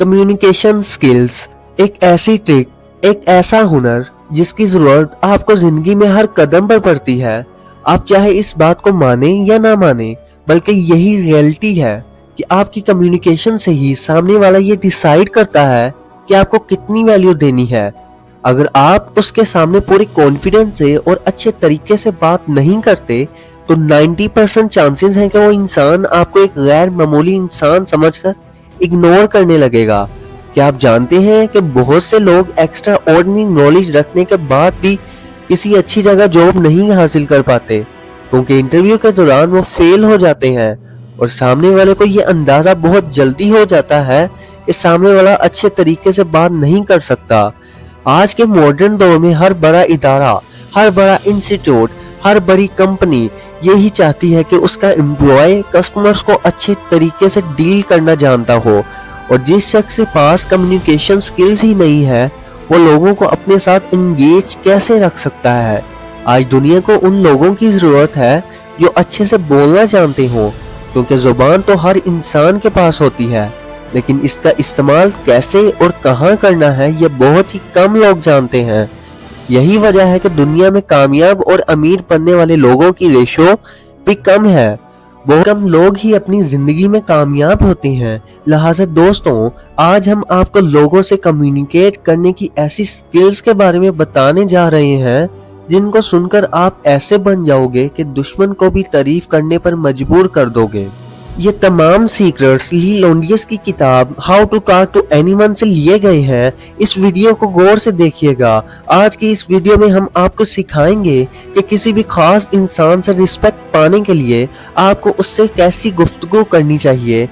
Communication skills एक ऐसी trick, एक ऐसा हुनर जिसकी जरूरत आपको जिंदगी में हर कदम पर पड़ती है। आप चाहे इस बात को माने या ना माने, बल्कि यही रियलिटी है कि आपकी कम्युनिकेशन से ही सामने वाला ये डिसाइड करता है कि आपको कितनी वैल्यू देनी है। अगर आप उसके सामने पूरे कॉन्फिडेंस से और अच्छे तरीके से बात नहीं करते तो 90% चांसेस हैं कि वो इंसान आपको एक गैर मामूली इंसान समझकर इग्नोर करने लगेगा। क्या आप जानते हैं कि बहुत से लोग एक्स्ट्रा ऑर्डिनरी नॉलेज रखने के बाद भी किसी अच्छी जगह जॉब नहीं हासिल कर पाते क्योंकि इंटरव्यू के दौरान वो फेल हो जाते हैं और सामने वाले को ये अंदाजा बहुत जल्दी हो जाता है कि सामने वाला अच्छे तरीके से बात नहीं कर सकता। आज के मॉडर्न दौर में हर बड़ा इदारा, हर बड़ा इंस्टीट्यूट, हर बड़ी कंपनी यही चाहती है कि उसका एम्प्लॉय कस्टमर्स को अच्छे तरीके से डील करना जानता हो, और जिस शख्स के पास कम्युनिकेशन स्किल्स ही नहीं है वो लोगों को अपने साथ एंगेज कैसे रख सकता है। आज दुनिया को उन लोगों की जरूरत है जो अच्छे से बोलना जानते हो, क्योंकि जुबान तो हर इंसान के पास होती है, लेकिन इसका इस्तेमाल कैसे और कहां करना है ये बहुत ही कम लोग जानते हैं। यही वजह है कि दुनिया में कामयाब और अमीर बनने वाले लोगों की रेशो भी कम है। बहुत कम लोग ही अपनी जिंदगी में कामयाब होते हैं। लिहाजा दोस्तों, आज हम आपको लोगों से कम्युनिकेट करने की ऐसी स्किल्स के बारे में बताने जा रहे हैं जिनको सुनकर आप ऐसे बन जाओगे कि दुश्मन को भी तारीफ करने पर मजबूर कर दोगे। ये तमाम सीक्रेट्स ली लोंडियस की किताब how to talk to anyone से लिए गए हैं। इस वीडियो को गौर से देखिएगा। आज की इस वीडियो में हम आपको सिखाएंगे कि किसी भी खास इंसान से रिस्पेक्ट पाने के लिए आपको उससे कैसी गुफ्तगू करनी चाहिए।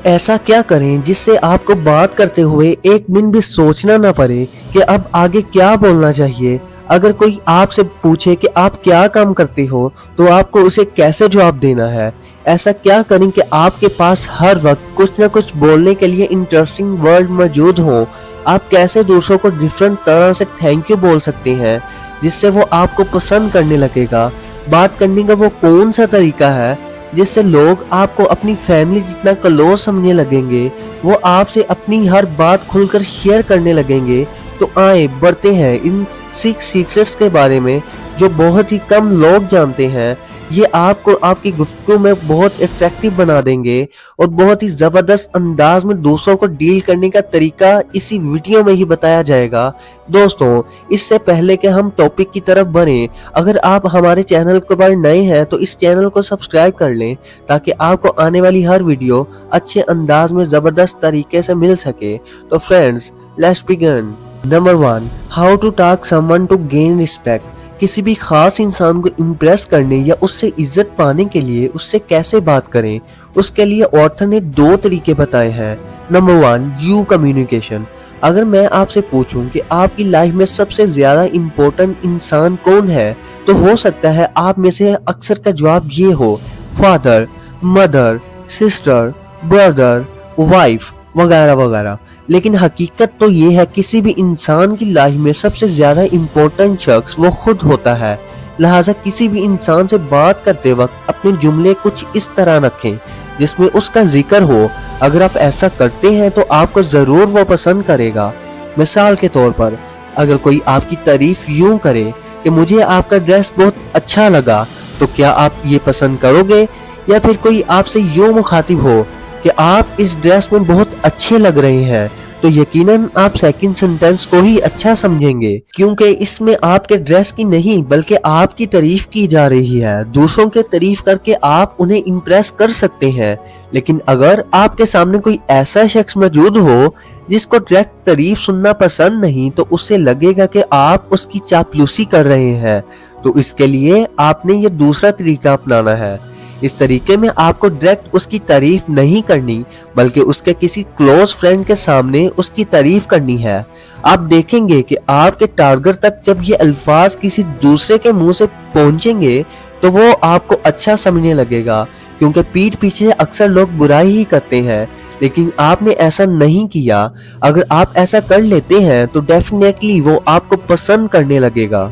ऐसा क्या करें जिससे आपको बात करते हुए एक दिन भी सोचना ना पड़े कि अब आगे क्या बोलना चाहिए। अगर कोई आपसे पूछे कि आप क्या काम करते हो तो आपको उसे कैसे जवाब देना है। ऐसा क्या करें कि आपके पास हर वक्त कुछ ना कुछ बोलने के लिए इंटरेस्टिंग वर्ड मौजूद हो। आप कैसे दूसरों को डिफरेंट तरह से थैंक यू बोल सकते हैं जिससे वो आपको पसंद करने लगेगा। बात करने का वो कौन सा तरीका है जिससे लोग आपको अपनी फैमिली जितना क्लोज समझने लगेंगे, वो आपसे अपनी हर बात खुलकर शेयर करने लगेंगे। तो आए बढ़ते हैं इन 6 सीक्रेट्स के बारे में जो बहुत ही कम लोग जानते हैं। ये आपको आपकी गुफ्तगू में बहुत अट्रैक्टिव बना देंगे और बहुत ही जबरदस्त अंदाज में दूसरों को डील करने का तरीका इसी वीडियो में ही बताया जाएगा। दोस्तों, इससे पहले कि हम टॉपिक की तरफ बढ़ें, अगर आप हमारे चैनल के बारे नए हैं तो इस चैनल को सब्सक्राइब कर लें ताकि आपको आने वाली हर वीडियो अच्छे अंदाज में जबरदस्त तरीके से मिल सके। तो friends, let's begin. Number 1, how to talk someone to gain respect. किसी भी खास इंसान को इम्प्रेस करने या उससे इज्जत पाने के लिए उससे कैसे बात करें, उसके लिए ऑथर ने 2 तरीके बताए हैं। Number 1, you communication. अगर मैं आपसे पूछूं कि आपकी लाइफ में सबसे ज्यादा इम्पोर्टेंट इंसान कौन है तो हो सकता है आप में से अक्सर का जवाब ये हो, father, mother, sister, brother, wife वगैरह वगैरह। लेकिन हकीकत तो ये है किसी भी इंसान की लाइफ में सबसे ज्यादा इम्पोर्टेंट शख्स वो खुद होता है। लिहाजा किसी भी इंसान से बात करते वक्त अपने जुमले कुछ इस तरह रखें जिसमें उसका जिक्र हो। अगर आप ऐसा करते हैं तो आपको जरूर वो पसंद करेगा। मिसाल के तौर पर, अगर कोई आपकी तारीफ यूं करे कि मुझे आपका ड्रेस बहुत अच्छा लगा, तो क्या आप ये पसंद करोगे? या फिर कोई आपसे यूं मुखातिब हो कि आप इस ड्रेस में बहुत अच्छे लग रहे हैं, तो यकीनन आप सेकंड सेंटेंस को ही अच्छा समझेंगे क्योंकि इसमें आपके ड्रेस की नहीं बल्कि आपकी तारीफ की जा रही है। दूसरों के तारीफ करके आप उन्हें इम्प्रेस कर सकते हैं, लेकिन अगर आपके सामने कोई ऐसा शख्स मौजूद हो जिसको डायरेक्ट तारीफ सुनना पसंद नहीं, तो उससे लगेगा कि आप उसकी चापलूसी कर रहे हैं। तो इसके लिए आपने ये दूसरा तरीका अपनाना है। इस तरीके में आपको डायरेक्ट उसकी तारीफ नहीं करनी बल्कि उसके किसी क्लोज फ्रेंड के सामने उसकी तारीफ करनी है। आप देखेंगे कि आपके टारगेट तक जब ये अल्फाज किसी दूसरे के मुंह से पहुंचेंगे तो वो आपको अच्छा समझने लगेगा, क्योंकि पीठ पीछे अक्सर लोग बुराई ही करते हैं, लेकिन आपने ऐसा नहीं किया। अगर आप ऐसा कर लेते हैं तो डेफिनेटली वो आपको पसंद करने लगेगा।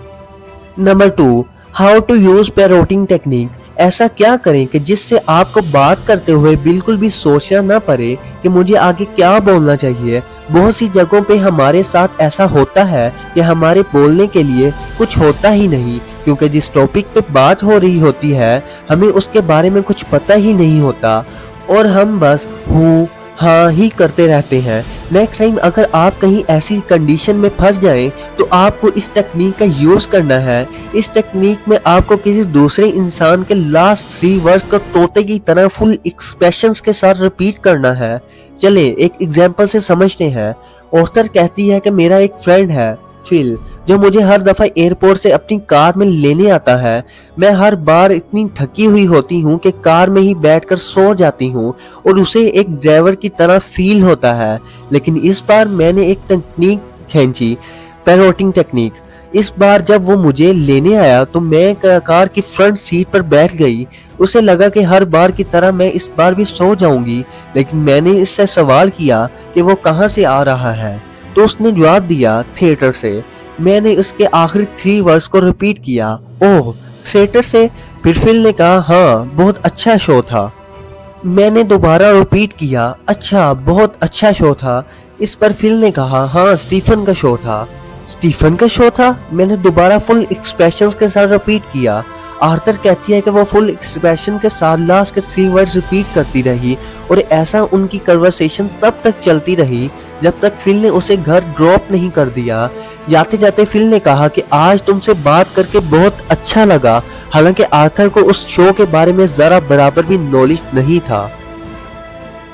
Number 2, how to use parroting technique. ऐसा क्या करें कि जिससे आपको बात करते हुए बिल्कुल भी सोचना ना पड़े कि मुझे आगे क्या बोलना चाहिए। बहुत सी जगहों पे हमारे साथ ऐसा होता है कि हमारे बोलने के लिए कुछ होता ही नहीं, क्योंकि जिस टॉपिक पे बात हो रही होती है हमें उसके बारे में कुछ पता ही नहीं होता और हम बस हूँ हाँ ही करते रहते हैं। नेक्स्ट टाइम अगर आप कहीं ऐसी कंडीशन में फंस जाएं तो आपको इस टेक्निक का यूज करना है। इस टेक्निक में आपको किसी दूसरे इंसान के लास्ट 3 वर्ड्स को तोते की तरह फुल एक्सप्रेशंस के साथ रिपीट करना है। चले एक एग्जांपल से समझते हैं। ऑथर कहती है कि मेरा एक फ्रेंड है फिल, जो मुझे हर दफा एयरपोर्ट से अपनी कार में लेने आता है। मैं हर बार इतनी थकी हुई होती हूँ कि कार में ही बैठकर सो जाती हूँ और उसे एक ड्राइवर की तरह फील होता है। लेकिन इस बार मैंने एक टेक्निक खींची, पैरोटिंग टेक्निक। इस बार जब वो मुझे लेने आया तो मैं कार की फ्रंट सीट पर बैठ गई। उसे लगा कि हर बार की तरह मैं इस बार भी सो जाऊंगी, लेकिन मैंने इससे सवाल किया कि वो कहाँ से आ रहा है, तो उसने जवाब दिया थिएटर से। मैंने उसके आखिरी 3 वर्ड्स को रिपीट किया, ओह थिएटर से। फिर फिल ने कहा हाँ बहुत अच्छा शो था। मैंने दोबारा रिपीट किया, अच्छा बहुत अच्छा शो था। इस पर फिल ने कहा हाँ स्टीफन का शो था। स्टीफन का शो था, मैंने दोबारा फुल एक्सप्रेशंस के साथ रिपीट किया। आर्थर कहती है कि वो फुल एक्सप्रेशन के साथ लास्ट के 3 वर्ड्स रिपीट करती रही और ऐसा उनकी कन्वर्सेशन तब तक चलती रही जब तक फिल ने उसे घर ड्रॉप नहीं कर दिया। जाते जाते फिल ने कहा कि आज तुमसे बात करके बहुत अच्छा लगा। हालांकि आर्थर को उस शो के बारे में जरा बराबर भी नॉलेज नहीं था।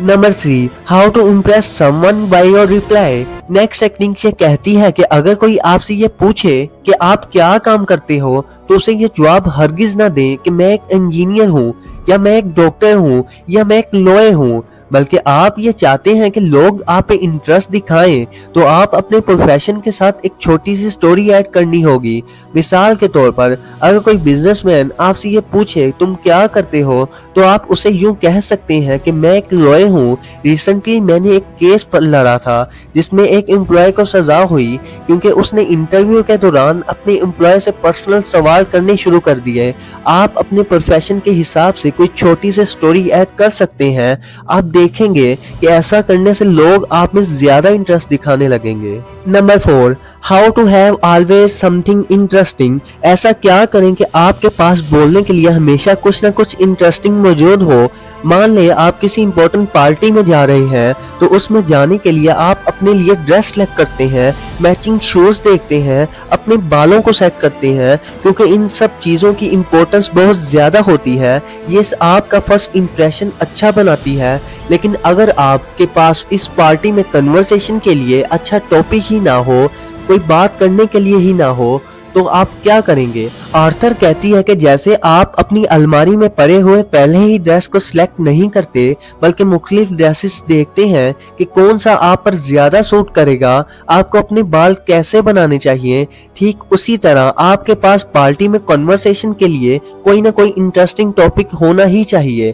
Number 3, how to impress someone by your reply. Next technique ये कहती है कि अगर कोई आपसे ये पूछे कि आप क्या काम करते हो तो उसे ये जवाब हरगिज ना दें कि मैं एक इंजीनियर हूँ या मैं एक डॉक्टर हूँ या मैं एक लॉयर हूँ, बल्कि आप ये चाहते हैं कि लोग आप पे इंटरेस्ट दिखाएं तो आप अपने प्रोफेशन के साथ एक छोटी सी स्टोरी ऐड करनी होगी। मिसाल के तौर पर अगर कोई बिजनेसमैन आपसे ये पूछे तुम क्या करते हो तो आप उसे यूं कह सकते हैं कि मैं एक लॉयर हूँ। रिसेंटली मैंने एक केस पर लड़ा था जिसमें एक एम्प्लॉय को सजा हुई क्योंकि उसने इंटरव्यू के दौरान अपने एम्प्लॉय से पर्सनल सवाल करने शुरू कर दिए। आप अपने प्रोफेशन के हिसाब से कोई छोटी सी स्टोरी ऐड कर सकते हैं। आप देखेंगे कि ऐसा करने से लोग आप में ज्यादा इंटरेस्ट दिखाने लगेंगे। Number 4, how to have always something interesting. ऐसा क्या करें कि आपके पास बोलने के लिए हमेशा कुछ ना कुछ इंटरेस्टिंग मौजूद हो। मान ले आप किसी इंपॉर्टेंट पार्टी में जा रहे हैं तो उसमें जाने के लिए आप अपने लिए ड्रेस सेलेक्ट करते हैं, मैचिंग शूज देखते हैं, अपने बालों को सेट करते हैं, क्योंकि इन सब चीजों की इम्पोर्टेंस बहुत ज्यादा होती है। ये आपका फर्स्ट इंप्रेशन अच्छा बनाती है। लेकिन अगर आपके पास इस पार्टी में कन्वर्सेशन के लिए अच्छा टॉपिक ही ना हो, कोई बात करने के लिए ही ना हो, तो आप क्या करेंगे। आर्थर कहती है कि जैसे आप अपनी अलमारी में पड़े हुए पहले ही ड्रेस को सिलेक्ट नहीं करते बल्कि मुख्तलिफ ड्रेसेस देखते हैं कि कौन सा आप पर ज्यादा सूट करेगा, आपको अपने बाल कैसे बनाने चाहिए, ठीक उसी तरह आपके पास पार्टी में कन्वर्सेशन के लिए कोई ना कोई इंटरेस्टिंग टॉपिक होना ही चाहिए।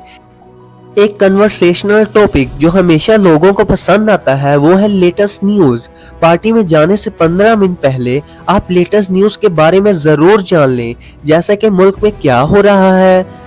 एक कन्वर्सेशनल टॉपिक जो हमेशा लोगों को पसंद आता है वो है लेटेस्ट न्यूज। पार्टी में जाने से 15 मिनट पहले आप लेटेस्ट न्यूज के बारे में जरूर जान लें, जैसा कि मुल्क में क्या हो रहा है,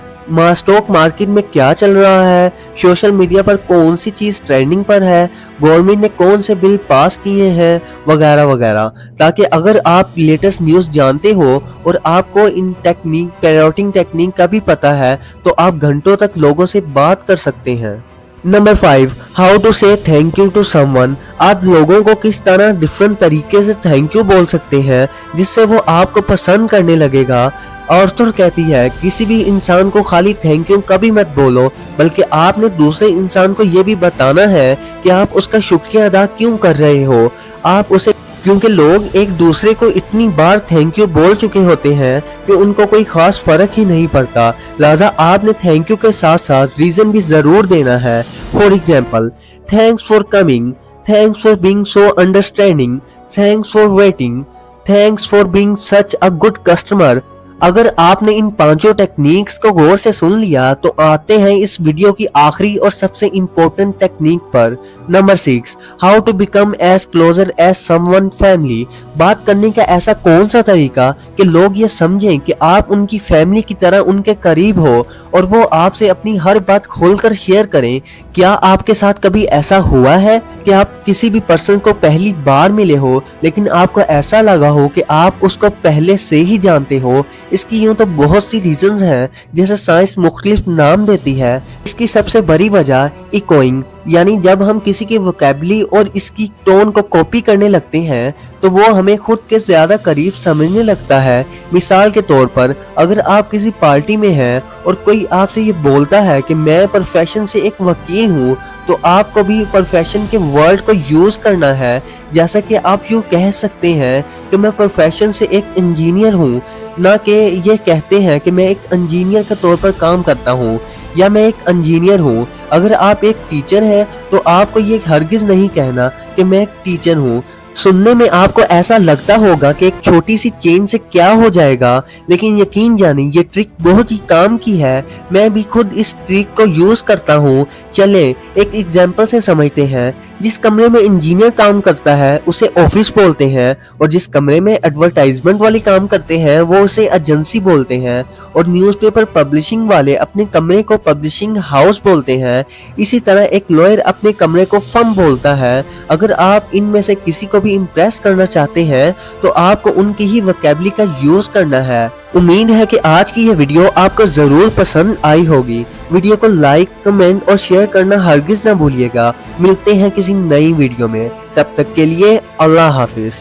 स्टॉक मार्केट में क्या चल रहा है, सोशल मीडिया पर कौन सी चीज ट्रेंडिंग पर है, गवर्नमेंट ने कौन से बिल पास किए हैं, वगैरह वगैरह। ताकि अगर आप लेटेस्ट न्यूज जानते हो और आपको इन टेक्निक पैरोटिंग टेक्निक का भी पता है तो आप घंटों तक लोगों से बात कर सकते हैं। नंबर 5, हाउ टू से थैंक यू टू समवन। आप लोगों को किस तरह डिफरेंट तरीके से थैंक यू बोल सकते हैं जिससे वो आपको पसंद करने लगेगा। आर्थर कहती है किसी भी इंसान को खाली थैंक यू कभी मत बोलो, बल्कि आपने दूसरे इंसान को ये भी बताना है कि आप उसका शुक्रिया अदा क्यों कर रहे हो। आप उसे, क्योंकि लोग एक दूसरे को इतनी बार थैंक यू बोल चुके होते हैं कि उनको कोई खास फर्क ही नहीं पड़ता। लिहाजा आपने थैंक यू के साथ साथ रीजन भी जरूर देना है। For example, thanks for coming, thanks for being so understanding, thanks for waiting, thanks for being such a good customer. अगर आपने इन पांचों टेक्निक्स को गौर से सुन लिया तो आते हैं इस वीडियो की आखिरी और सबसे इम्पोर्टेंट टेक्निक पर। Number 6, how to become as closer as someone family. बात करने का ऐसा कौन सा तरीका कि लोग ये समझें कि आप उनकी फैमिली की तरह उनके करीब हो और वो आपसे अपनी हर बात खोलकर शेयर करें। क्या आपके साथ कभी ऐसा हुआ है कि आप किसी भी पर्सन को पहली बार मिले हो लेकिन आपको ऐसा लगा हो कि आप उसको पहले से ही जानते हो? इसकी यूं तो बहुत सी रीजंस हैं जैसे साइंस मुख्तलिफ नाम देती है। इसकी सबसे बड़ी वजह इकोइंग, यानी जब हम किसी की वोकैबुलरी और इसकी टोन को कॉपी करने लगते हैं तो वो हमें खुद के ज्यादा करीब समझने लगता है। मिसाल के तौर पर, अगर आप किसी पार्टी में हैं और कोई आपसे ये बोलता है कि मैं प्रोफेशन से एक वकील हूँ, तो आपको भी प्रोफेशन के वर्ड को यूज करना है। जैसा कि आप यूँ कह सकते हैं कि मैं प्रोफेशन से एक इंजीनियर हूँ, ना कि ये कहते हैं कि मैं एक इंजीनियर के तौर पर काम करता हूँ या मैं एक इंजीनियर हूँ। अगर आप एक टीचर हैं तो आपको ये हरगिज नहीं कहना कि मैं एक टीचर हूँ। सुनने में आपको ऐसा लगता होगा कि एक छोटी सी चेंज से क्या हो जाएगा, लेकिन यकीन जाने ये ट्रिक बहुत ही काम की है। मैं भी खुद इस ट्रिक को यूज करता हूँ। चले एक एग्जांपल से समझते हैं। जिस कमरे में इंजीनियर काम करता है उसे ऑफिस बोलते हैं, और जिस कमरे में एडवर्टाइजमेंट वाले काम करते हैं वो उसे एजेंसी बोलते हैं, और न्यूज़पेपर पब्लिशिंग वाले अपने कमरे को पब्लिशिंग हाउस बोलते हैं। इसी तरह एक लॉयर अपने कमरे को फर्म बोलता है। अगर आप इनमें से किसी को भी इम्प्रेस करना चाहते हैं तो आपको उनकी ही वोकैबुलरी का यूज करना है। उम्मीद है कि आज की यह वीडियो आपको जरूर पसंद आई होगी। वीडियो को लाइक, कमेंट और शेयर करना हरगिज ना भूलिएगा। मिलते हैं किसी नई वीडियो में, तब तक के लिए अल्लाह हाफिज।